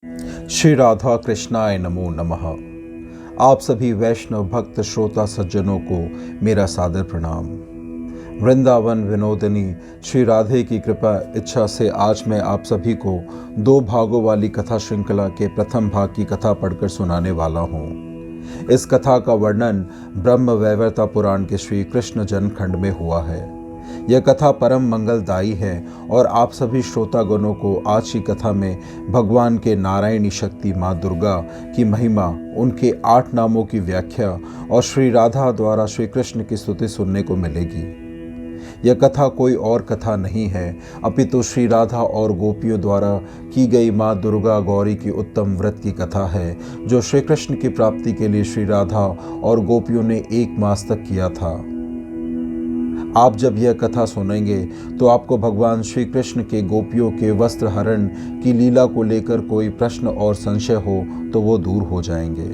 श्री राधा कृष्णाय नमो नमः। आप सभी वैष्णव भक्त श्रोता सज्जनों को मेरा सादर प्रणाम। वृंदावन विनोदिनी श्री राधे की कृपा इच्छा से आज मैं आप सभी को 2 भागों वाली कथा श्रृंखला के प्रथम भाग की कथा पढ़कर सुनाने वाला हूँ। इस कथा का वर्णन ब्रह्म वैवर्ता पुराण के श्री कृष्ण जन्म खंड में हुआ है। यह कथा परम मंगलदायी है और आप सभी श्रोतागणों को आज की कथा में भगवान के नारायणी शक्ति माँ दुर्गा की महिमा, उनके 8 नामों की व्याख्या और श्री राधा द्वारा श्री कृष्ण की स्तुति सुनने को मिलेगी। यह कथा कोई और कथा नहीं है, अपितु श्री राधा और गोपियों द्वारा की गई माँ दुर्गा गौरी की उत्तम व्रत की कथा है, जो श्री कृष्ण की प्राप्ति के लिए श्री राधा और गोपियों ने 1 मास तक किया था। आप जब यह कथा सुनेंगे तो आपको भगवान श्री कृष्ण के गोपियों के वस्त्र हरण की लीला को लेकर कोई प्रश्न और संशय हो तो वो दूर हो जाएंगे।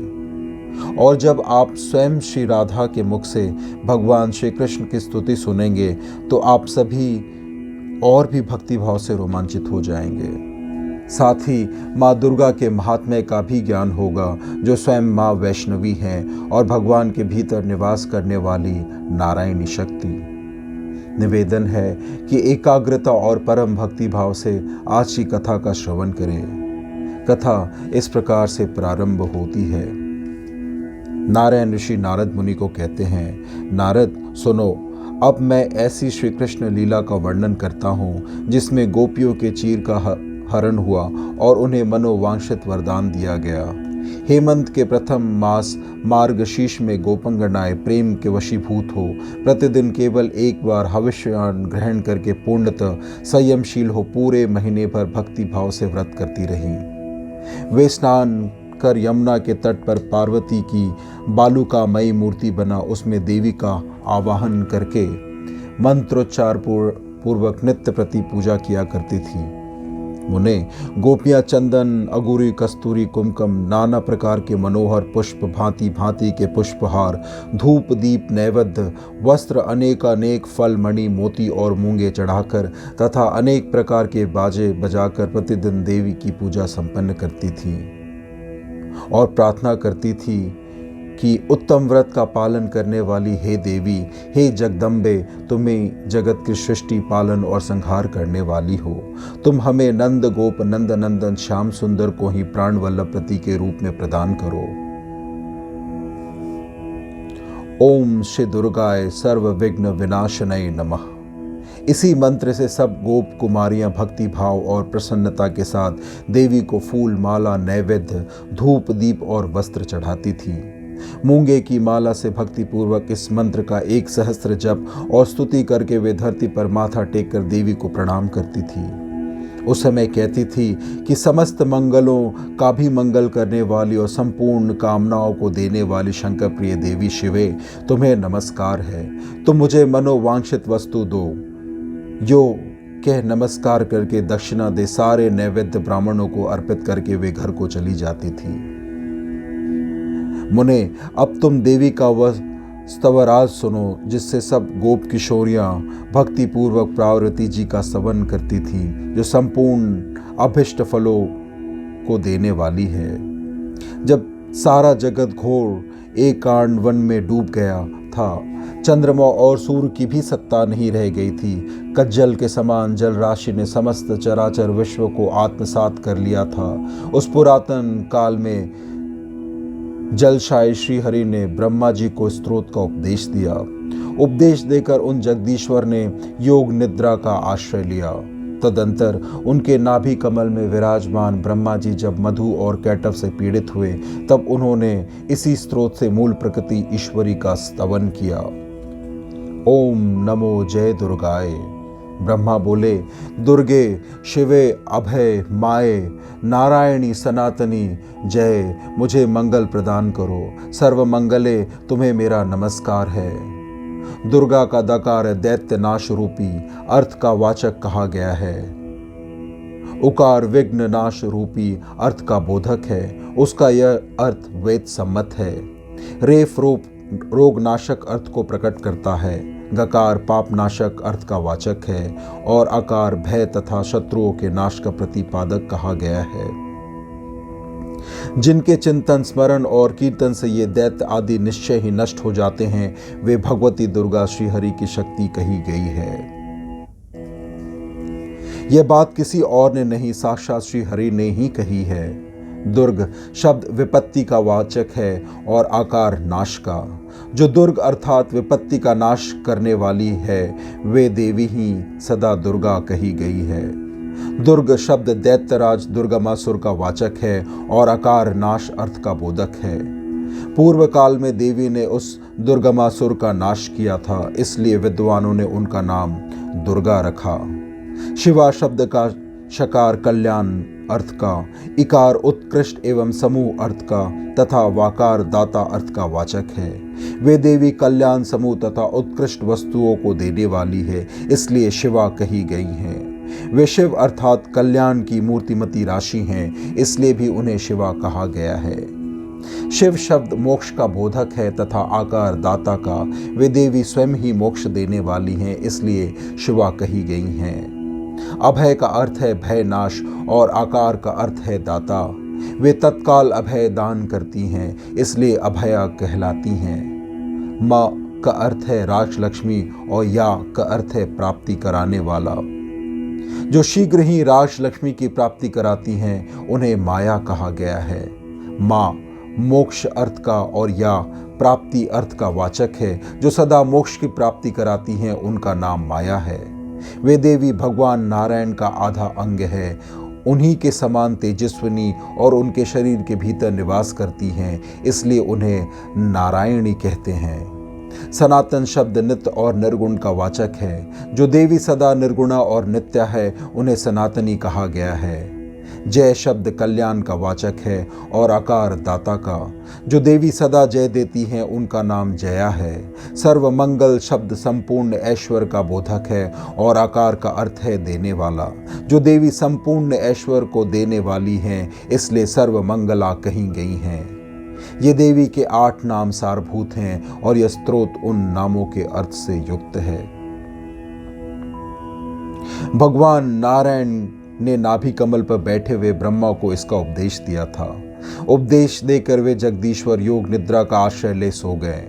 और जब आप स्वयं श्री राधा के मुख से भगवान श्री कृष्ण की स्तुति सुनेंगे तो आप सभी और भी भक्ति भाव से रोमांचित हो जाएंगे। साथ ही माँ दुर्गा के महात्म्य का भी ज्ञान होगा, जो स्वयं माँ वैष्णवी हैं और भगवान के भीतर निवास करने वाली नारायणी शक्ति। निवेदन है कि एकाग्रता और परम भक्ति भाव से आज की कथा का श्रवण करें। कथा इस प्रकार से प्रारंभ होती है। नारायण ऋषि नारद मुनि को कहते हैं, नारद सुनो, अब मैं ऐसी श्री कृष्ण लीला का वर्णन करता हूँ जिसमें गोपियों के चीर का हरण हुआ और उन्हें मनोवांछित वरदान दिया गया। हेमंत के प्रथम मास मार्गशीर्ष में गोपंगनाएं प्रेम के वशीभूत हो प्रतिदिन केवल 1 बार हविष्यान्न ग्रहण करके पूर्णतः संयमशील हो पूरे महीने भर भक्ति भाव से व्रत करती रहीं। वे स्नान कर यमुना के तट पर पार्वती की बालुकामयी मूर्ति बना उसमें देवी का आवाहन करके मंत्रोच्चार पूर्वक नित्य प्रति पूजा किया करती थी। मुने गोपियां चंदन, अगुरी, कस्तूरी, कुमकुम, नाना प्रकार के मनोहर पुष्प, भांति भांति के पुष्पहार, धूप, दीप, नैवेद्य, वस्त्र, अनेक फल, मणि, मोती और मूंगे चढ़ाकर तथा अनेक प्रकार के बाजे बजाकर प्रतिदिन देवी की पूजा संपन्न करती थी और प्रार्थना करती थी कि उत्तम व्रत का पालन करने वाली हे देवी, हे जगदम्बे, तुम्हें जगत की सृष्टि, पालन और संहार करने वाली हो। तुम हमें नंद गोप नंद नंदन श्याम सुंदर को ही प्राण वल्लभ पति के रूप में प्रदान करो। ओम श्री दुर्गाय सर्व विघ्न विनाशनय नमः। इसी मंत्र से सब गोप कुमारियां भक्ति भाव और प्रसन्नता के साथ देवी को फूल, माला, नैवेद्य, धूप, दीप और वस्त्र चढ़ाती थी। मूंगे की माला से भक्ति पूर्वक इस मंत्र का 1 सहस्त्र जप और स्तुति करके वे धरती पर माथा टेक कर देवी को प्रणाम करती थी। उस समय कहती थी कि समस्त मंगलों का भी मंगल करने वाली और संपूर्ण कामनाओं को देने वाली शंकर प्रिय देवी शिवे, तुम्हें नमस्कार है। तुम मुझे मनोवांछित वस्तु दो। यो कह नमस्कार करके दक्षिणा दे सारे नैवेद्य ब्राह्मणों को अर्पित करके वे घर को चली जाती थी। मुने, अब तुम देवी का वह स्तवराज सुनो जिससे सब गोप किशोरियाँ भक्ति पूर्वक पार्वती जी का स्तवन करती थी, जो संपूर्ण अभिष्ट फलों को देने वाली है। जब सारा जगत घोर एकांत वन में डूब गया था, चंद्रमा और सूर्य की भी सत्ता नहीं रह गई थी, कज्जल के समान जल राशि ने समस्त चराचर विश्व को आत्मसात कर लिया था। उस पुरातन काल में जलशायी श्री हरि ने ब्रह्मा जी को स्त्रोत का उपदेश दिया। उपदेश देकर उन जगदीश्वर ने योग निद्रा का आश्रय लिया। तदंतर उनके नाभि कमल में विराजमान ब्रह्मा जी जब मधु और कैटव से पीड़ित हुए, तब उन्होंने इसी स्त्रोत से मूल प्रकृति ईश्वरी का स्तवन किया। ओम नमो जय दुर्गाए। ब्रह्मा बोले, दुर्गे, शिवे, अभय, माए, नारायणी, सनातनी, जय, मुझे मंगल प्रदान करो। सर्व मंगले, तुम्हें मेरा नमस्कार है। दुर्गा का दकार दैत्य नाश रूपी अर्थ का वाचक कहा गया है। उकार विघ्न नाश रूपी अर्थ का बोधक है। उसका यह अर्थ वेद सम्मत है। रेफ रूप रोग नाशक अर्थ को प्रकट करता है। गकार पाप नाशक अर्थ का वाचक है और आकार भय तथा शत्रुओं के नाश का प्रतिपादक कहा गया है। जिनके चिंतन, स्मरण और कीर्तन से ये दैत्य आदि निश्चय ही नष्ट हो जाते हैं, वे भगवती दुर्गा श्रीहरि की शक्ति कही गई है। यह बात किसी और ने नहीं, साक्षात श्री हरि ने ही कही है। दुर्ग शब्द विपत्ति का वाचक है और आकार नाश का। जो दुर्ग अर्थात विपत्ति का नाश करने वाली है, वे देवी ही सदा दुर्गा कही गई है। दुर्ग शब्द दैत्यराज दुर्गमासुर का वाचक है और आकार नाश अर्थ का बोधक है। पूर्व काल में देवी ने उस दुर्गमासुर का नाश किया था, इसलिए विद्वानों ने उनका नाम दुर्गा रखा। शिवा शब्द का शकार कल्याण अर्थ का, इकार उत्कृष्ट एवं समूह अर्थ का तथा वाकार दाता अर्थ का वाचक है। वे देवी कल्याण, समूह तथा उत्कृष्ट वस्तुओं को देने वाली है, इसलिए शिवा कही गई हैं। वे शिव अर्थात कल्याण की मूर्तिमती राशि हैं, इसलिए भी उन्हें शिवा कहा गया है। शिव शब्द मोक्ष का बोधक है तथा आकार दाता का। वे देवी स्वयं ही मोक्ष देने वाली हैं, इसलिए शिवा कही गई हैं। अभय का अर्थ है भय नाश और आकार का अर्थ है दाता। वे तत्काल अभय दान करती हैं, इसलिए अभया कहलाती हैं। माँ का अर्थ है राजलक्ष्मी और या का अर्थ है प्राप्ति कराने वाला। जो शीघ्र ही राजलक्ष्मी की प्राप्ति कराती हैं, उन्हें माया कहा गया है। माँ मोक्ष अर्थ का और या प्राप्ति अर्थ का वाचक है। जो सदा मोक्ष की प्राप्ति कराती हैं, उनका नाम माया है। वे देवी भगवान नारायण का आधा अंग है। उन्हीं के समान तेजस्विनी और उनके शरीर के भीतर निवास करती हैं, इसलिए उन्हें नारायणी कहते हैं। सनातन शब्द नित्य और निर्गुण का वाचक है। जो देवी सदा निर्गुणा और नित्य है, उन्हें सनातनी कहा गया है। जय शब्द कल्याण का वाचक है और आकार दाता का। जो देवी सदा जय देती हैं, उनका नाम जया है। सर्व मंगल शब्द संपूर्ण ऐश्वर्य का बोधक है और आकार का अर्थ है देने वाला। जो देवी संपूर्ण ऐश्वर्य को देने वाली हैं, इसलिए सर्व मंगला कही गई हैं। ये देवी के 8 नाम सारभूत हैं और यह स्तोत्र उन नामों के अर्थ से युक्त है। भगवान नारायण ने नाभि कमल पर बैठे हुए ब्रह्मा को इसका उपदेश दिया था। उपदेश देकर वे जगदीश्वर योग निद्रा का आश्रय ले सो गए।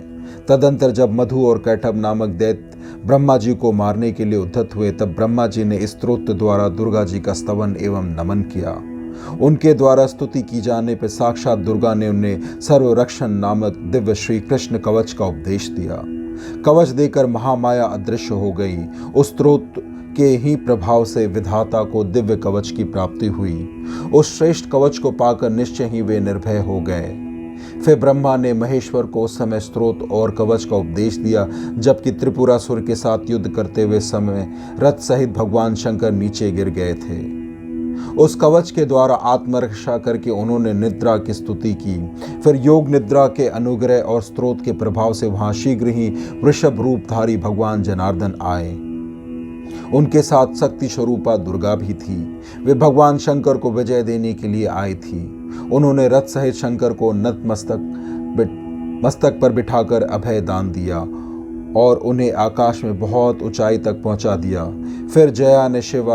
तदंतर जब मधु और कैटभ नामक दैत्य ब्रह्मा जी को मारने के लिए उद्धत हुए, तब ब्रह्मा जी ने इस स्तोत्र द्वारा दुर्गा जी का स्तवन एवं नमन किया। उनके द्वारा स्तुति की जाने पर साक्षात दुर्गा ने उन्हें सर्वरक्षण नामक दिव्य श्री कृष्ण कवच का उपदेश दिया। कवच देकर महामाया अदृश्य हो गई। उस स्तोत्र के ही प्रभाव से विधाता को दिव्य कवच की प्राप्ति हुई। उस श्रेष्ठ कवच को पाकर निश्चय ही वे निर्भय हो गए। फिर ब्रह्मा ने महेश्वर को उस समय स्तोत्र और कवच का उपदेश दिया, जबकि त्रिपुरासुर के साथ युद्ध करते हुए समय रथ सहित भगवान शंकर नीचे गिर गए थे। उस कवच के द्वारा आत्मरक्षा करके उन्होंने निद्रा की स्तुति की। फिर योग निद्रा के अनुग्रह और स्तोत्र के प्रभाव से वहां शीघ्र ही वृषभ रूपधारी भगवान जनार्दन आए। उनके साथ शक्ति स्वरूपा दुर्गा भी थी। वे भगवान शंकर को विजय देने के लिए आई थी। उन्होंने रथ सहित शंकर को मस्तक पर बिठाकर अभय दान दिया और उन्हें आकाश में बहुत ऊंचाई तक पहुंचा दिया। फिर जया ने शिव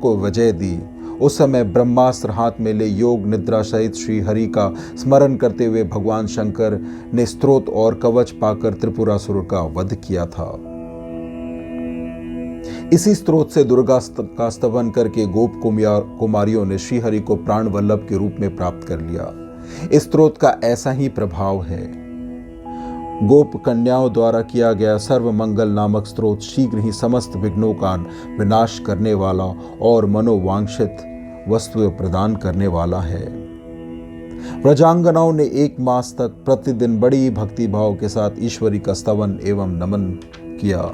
को विजय दी। उस समय ब्रह्मास्त्र हाथ में ले योग निद्रा सहित श्री हरि का स्मरण करते हुए भगवान शंकर ने स्तोत्र और कवच पाकर त्रिपुरासुर का वध किया था। इसी स्तोत्र से दुर्गा का स्तवन करके गोप कुमारियों ने श्रीहरि को प्राण वल्लभ के रूप में प्राप्त कर लिया। इस स्तोत्र का ऐसा ही प्रभाव है। गोप कन्याओं द्वारा किया गया सर्व मंगल नामक स्तोत्र शीघ्र ही समस्त विघ्नों का विनाश करने वाला और मनोवांछित वस्तु प्रदान करने वाला है। व्रजांगनाओं ने 1 मास तक प्रतिदिन बड़ी भक्ति भाव के साथ ईश्वरी का स्तवन एवं नमन किया।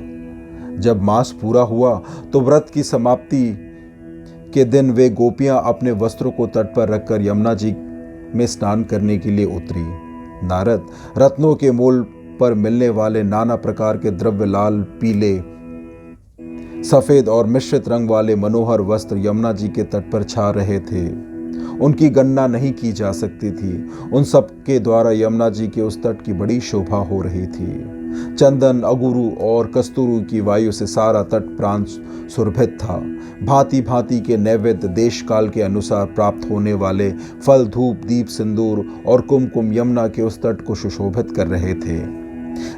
जब मास पूरा हुआ तो व्रत की समाप्ति के दिन वे गोपियां अपने वस्त्रों को तट पर रखकर यमुना जी में स्नान करने के लिए उतरी। नारद रत्नों के मोल पर मिलने वाले नाना प्रकार के द्रव्य, लाल, पीले, सफेद और मिश्रित रंग वाले मनोहर वस्त्र यमुना जी के तट पर छा रहे थे। उनकी गणना नहीं की जा सकती थी। उन सब के द्वारा यमुना जी के उस तट की बड़ी शोभा हो रही थी। चंदन, अगुरु और कस्तूरी की वायु से सारा तट प्रांत सुरभित था। भांति भांति के नैवेद्य देश काल के अनुसार प्राप्त होने वाले फल, धूप, दीप, सिंदूर और कुमकुम यमुना के उस तट को सुशोभित कर रहे थे।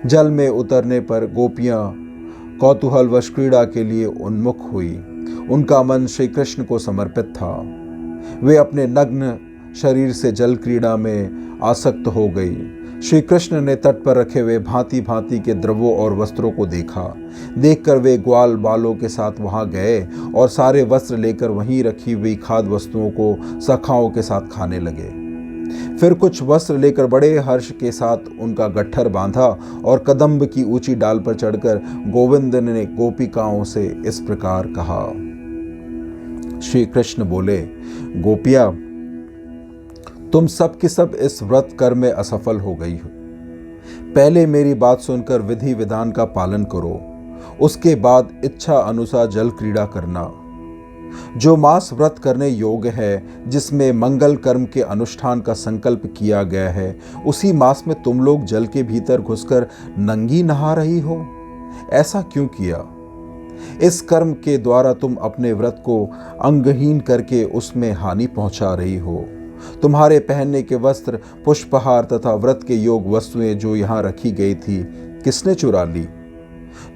जल में उतरने पर गोपियां कौतूहलवश क्रीड़ा के लिए उन्मुख हुई। उनका मन श्री कृष्ण को समर्पित था। वे अपने नग्न शरीर से जल क्रीड़ा में आसक्त हो गई। श्री कृष्ण ने तट पर रखे हुए भांति भांति के द्रव्यों और वस्त्रों को देखा। देखकर वे ग्वाल बालों के साथ वहां गए और सारे वस्त्र लेकर वहीं रखी हुई खाद्य वस्तुओं को सखाओं के साथ खाने लगे। फिर कुछ वस्त्र लेकर बड़े हर्ष के साथ उनका गट्ठर बांधा और कदम्ब की ऊंची डाल पर चढ़कर गोविंद ने गोपिकाओं से इस प्रकार कहा। श्री कृष्ण बोले, गोपिया, तुम सब के सब इस व्रत कर्म में असफल हो गई हो। पहले मेरी बात सुनकर विधि विधान का पालन करो, उसके बाद इच्छा अनुसार जल क्रीड़ा करना। जो मास व्रत करने योग्य है, जिसमें मंगल कर्म के अनुष्ठान का संकल्प किया गया है, उसी मास में तुम लोग जल के भीतर घुसकर नंगी नहा रही हो। ऐसा क्यों किया? इस कर्म के द्वारा तुम अपने व्रत को अंगहीन करके उसमें हानि पहुंचा रही हो। तुम्हारे पहनने के वस्त्र, पुष्पहार तथा व्रत के योग वस्तुएं जो यहाँ रखी गई थी, किसने चुरा ली?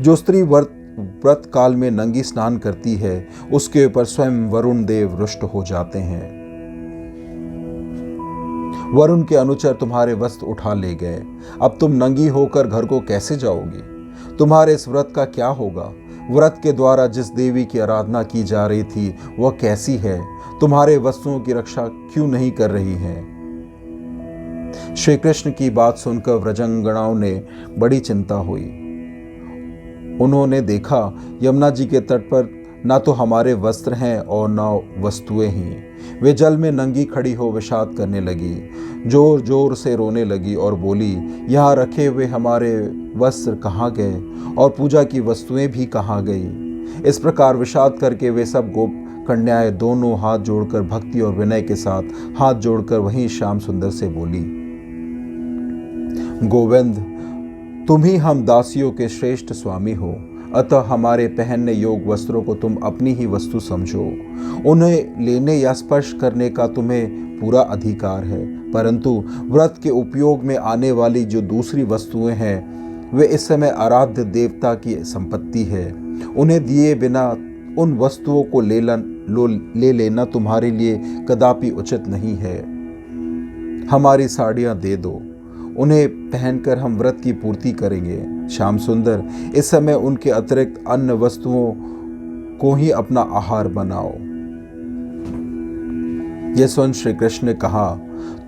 जो स्त्री व्रत काल में नंगी स्नान करती है, उसके ऊपर स्वयं वरुण देव रुष्ट हो जाते हैं। वरुण के अनुचर तुम्हारे वस्त्र उठा ले गए। अब तुम नंगी होकर घर को कैसे जाओगी? तुम्हारे इस व्रत का क्या होगा? व्रत के द्वारा जिस देवी की आराधना की जा रही थी, वह कैसी है? तुम्हारे वस्तुओं की रक्षा क्यों नहीं कर रही है? श्री कृष्ण की बात सुनकर व्रजंगणाओं ने बड़ी चिंता हुई। उन्होंने देखा, यमुना जी के तट पर ना तो हमारे वस्त्र हैं और ना वस्तुएं ही। वे जल में नंगी खड़ी हो विषाद करने लगी, जोर जोर से रोने लगी और बोली, यहाँ रखे हुए हमारे वस्त्र कहाँ गए और पूजा की वस्तुएं भी कहाँ गई? इस प्रकार विषाद करके वे सब गोप कन्याएं दोनों हाथ जोड़कर भक्ति और विनय के साथ हाथ जोड़कर वहीं श्याम सुंदर से बोली, गोविंद, तुम ही हम दासियों के श्रेष्ठ स्वामी हो, अतः हमारे पहनने योग वस्त्रों को तुम अपनी ही वस्तु समझो। उन्हें लेने या स्पर्श करने का तुम्हें पूरा अधिकार है, परंतु व्रत के उपयोग में आने वाली जो दूसरी वस्तुएं हैं, वे इस समय आराध्य देवता की संपत्ति है। उन्हें दिए बिना उन वस्तुओं को ले लेना तुम्हारे लिए कदापि उचित नहीं है। हमारी साड़ियां दे दो, उन्हें पहनकर हम व्रत की पूर्ति करेंगे। श्याम सुंदर, इस समय उनके अतिरिक्त अन्य वस्तुओं को ही अपना आहार बनाओ। यह सुन श्री कृष्ण ने कहा,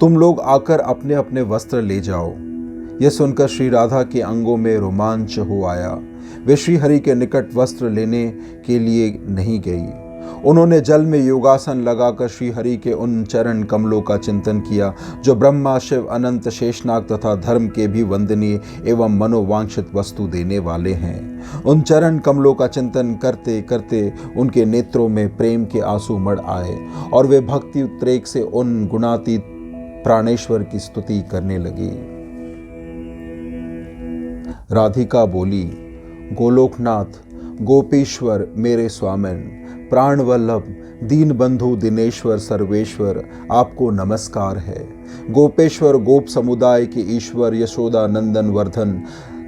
तुम लोग आकर अपने अपने वस्त्र ले जाओ। यह सुनकर श्री राधा के अंगों में रोमांच हो आया। वे श्री हरि के निकट वस्त्र लेने के लिए नहीं गई। उन्होंने जल में योगासन लगाकर श्री हरि के उन चरण कमलों का चिंतन किया, जो ब्रह्मा, शिव, अनंत, शेषनाग तथा धर्म के भी वंदनीय एवं मनोवांछित वस्तु देने वाले हैं। उन चरण कमलों का चिंतन करते करते उनके नेत्रों में प्रेम के आंसू मड़ आए और वे भक्ति उद्रेक से उन गुणातीत प्राणेश्वर की स्तुति करने लगी। राधिका बोली, गोलोकनाथ, गोपीश्वर, मेरे स्वामिन, प्राण वल्लभ, दीन बंधु, दिनेश्वर, सर्वेश्वर, आपको नमस्कार है। गोपेश्वर, गोप समुदाय के ईश्वर, यशोदा नंदन वर्धन,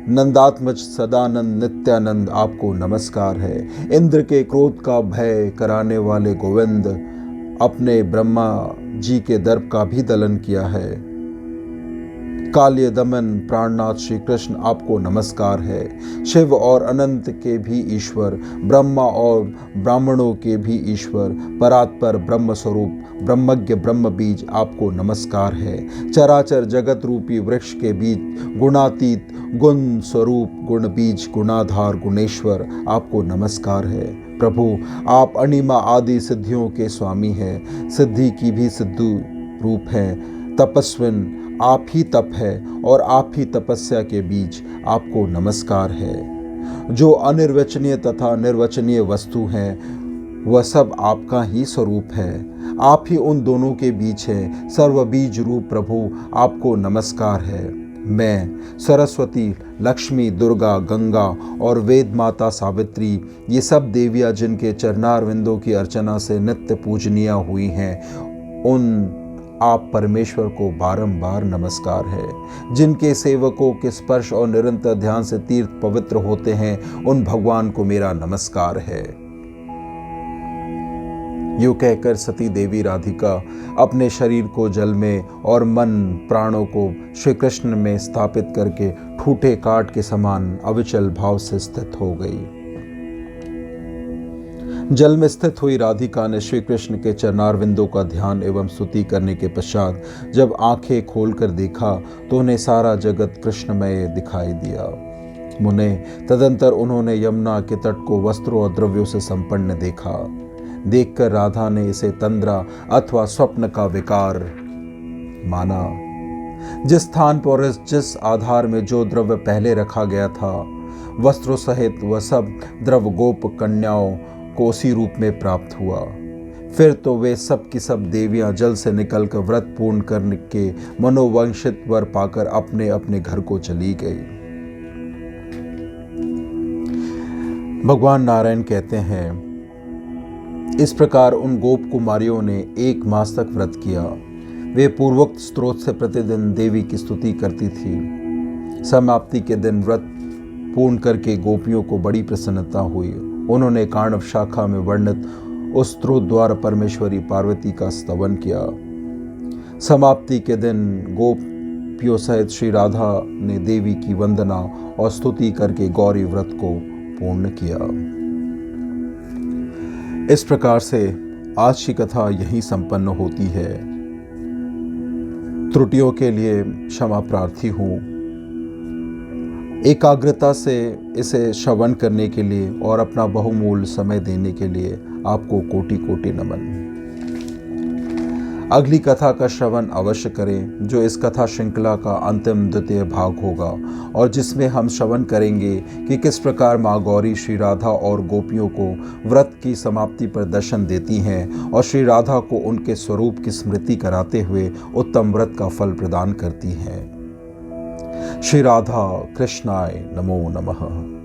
नंदात्मज, सदानंद, नित्यानंद, आपको नमस्कार है। इंद्र के क्रोध का भय कराने वाले गोविंद, अपने ब्रह्मा जी के दर्प का भी दलन किया है। काल्य दमन, प्राणनाथ श्री कृष्ण, आपको नमस्कार है। शिव और अनंत के भी ईश्वर, ब्रह्मा और ब्राह्मणों के भी ईश्वर, परात्पर ब्रह्म स्वरूप, ब्रह्मज्ञ ब्रह्म बीज, आपको नमस्कार है। चराचर जगत रूपी वृक्ष के बीज, गुणातीत गुण स्वरूप, गुण बीज, गुणाधार, गुणेश्वर, आपको नमस्कार है। प्रभु, आप अणिमा आदि सिद्धियों के स्वामी हैं, सिद्धि की भी सिद्धू रूप हैं। तपस्विन, आप ही तप है और आप ही तपस्या के बीच, आपको नमस्कार है। जो अनिर्वचनीय तथा निर्वचनीय वस्तु हैं, वह सब आपका ही स्वरूप है। आप ही उन दोनों के बीच हैं। सर्वबीज रूप प्रभु, आपको नमस्कार है। मैं सरस्वती, लक्ष्मी, दुर्गा, गंगा और वेद माता सावित्री, ये सब देवियाँ जिनके चरणारविंदों की अर्चना से नित्य पूजनीय हुई हैं, उन आप परमेश्वर को बारंबार नमस्कार है। जिनके सेवकों के स्पर्श और निरंतर ध्यान से तीर्थ पवित्र होते हैं, उन भगवान को मेरा नमस्कार है। यूँ कहकर सती देवी राधिका अपने शरीर को जल में और मन प्राणों को श्री कृष्ण में स्थापित करके ठूठे काठ के समान अविचल भाव से स्थित हो गई। जल में स्थित हुई राधिका ने श्री कृष्ण के चरणारविंदों का ध्यान एवं स्तुति करने के पश्चात जब आंखें खोलकर देखा तो उन्हें सारा जगत कृष्णमय दिखाई दिया। मुने तदंतर उन्होंने यमुना के तट को वस्त्रों और द्रव्यों से संपन्न देखा। देखकर राधा ने इसे तंद्रा अथवा स्वप्न का विकार माना। जिस स्थान पर जिस आधार में जो द्रव्य पहले रखा गया था, वस्त्रों सहित वह सब द्रव्य गोप कन्याओं को उसी रूप में प्राप्त हुआ। फिर तो वे सब की सब देवियां जल से निकलकर व्रत पूर्ण करने के मनोवांछित वर पाकर अपने अपने घर को चली गई। भगवान नारायण कहते हैं, इस प्रकार उन गोप कुमारियों ने 1 मास तक व्रत किया। वे पूर्वोक्त स्त्रोत से प्रतिदिन देवी की स्तुति करती थी। समाप्ति के दिन व्रत पूर्ण करके गोपियों को बड़ी प्रसन्नता हुई। उन्होंने कार्णव शाखा में वर्णित उस स्त्रोत द्वारा परमेश्वरी पार्वती का स्तवन किया। समाप्ति के दिन गोपियों सहित श्री राधा ने देवी की वंदना और स्तुति करके गौरी व्रत को पूर्ण किया। इस प्रकार से आज की कथा यहीं संपन्न होती है। त्रुटियों के लिए क्षमा प्रार्थी हूँ। एकाग्रता से इसे श्रवण करने के लिए और अपना बहुमूल्य समय देने के लिए आपको कोटि कोटि नमन। अगली कथा का श्रवण अवश्य करें, जो इस कथा श्रृंखला का अंतिम द्वितीय भाग होगा और जिसमें हम श्रवण करेंगे कि किस प्रकार माँ गौरी श्री राधा और गोपियों को व्रत की समाप्ति पर दर्शन देती हैं और श्री राधा को उनके स्वरूप की स्मृति कराते हुए उत्तम व्रत का फल प्रदान करती हैं। श्री राधा कृष्णाय नमो नमः।